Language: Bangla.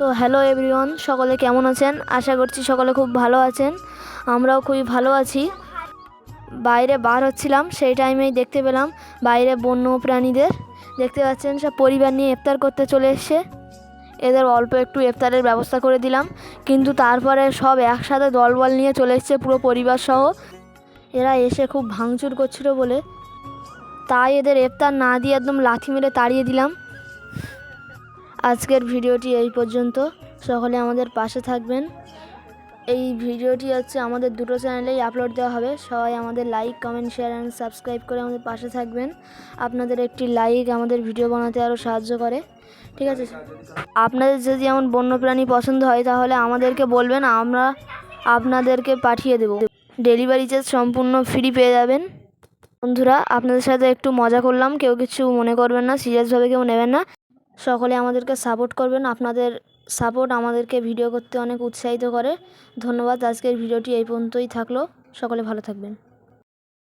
তো হ্যালো এভরিওয়ান, সকলে কেমন আছেন? আশা করছি সকলে খুব ভালো আছেন। আমরাও খুবই ভালো আছি। বাইরে বার হচ্ছিলাম, সেই টাইমেই দেখতে পেলাম বাইরে বন্য প্রাণীদের। দেখতে পাচ্ছেন সব পরিবার নিয়ে ইফতার করতে চলে এসছে। এদের অল্প একটু ইফতারের ব্যবস্থা করে দিলাম, কিন্তু তারপরে সব একসাথে দলবল নিয়ে চলে এসছে পুরো পরিবার সহ। এরা এসে খুব ভাঙচুর করছিল বলে তাই এদের ইফতার না দিয়ে একদম লাথি মেরে তাড়িয়ে দিলাম। আজকের ভিডিওটি এই পর্যন্ত। সকলে আমাদের পাশে থাকবেন। এই ভিডিওটি আমাদের দুটো চ্যানেলেই আপলোড দেওয়া হবে। সবাই আমাদের like, comment, share and subscribe করে আমাদের পাশে থাকবেন। আপনাদের একটি লাইক আমাদের ভিডিও বানাতে আরও সাহায্য করে। ঠিক আছে, আপনাদের যদি এমন বন্যপ্রাণী পছন্দ হয় তাহলে আমাদেরকে বলবেন, আমরা আপনাদেরকে পাঠিয়ে দেব। ডেলিভারি চার্জ সম্পূর্ণ ফ্রি পেয়ে যাবেন। বন্ধুরা, আপনাদের সাথে একটু মজা করলাম, কেউ কিছু মনে করবেন না, সিরিয়াসভাবে কেউ নেবেন না। সকলে আমাদেরকে সাপোর্ট করবেন। আপনাদের সাপোর্ট আমাদেরকে ভিডিও করতে অনেক উৎসাহিত করে। ধন্যবাদ। আজকের ভিডিওটি এই পর্যন্তই থাকলো। সকলে ভালো থাকবেন।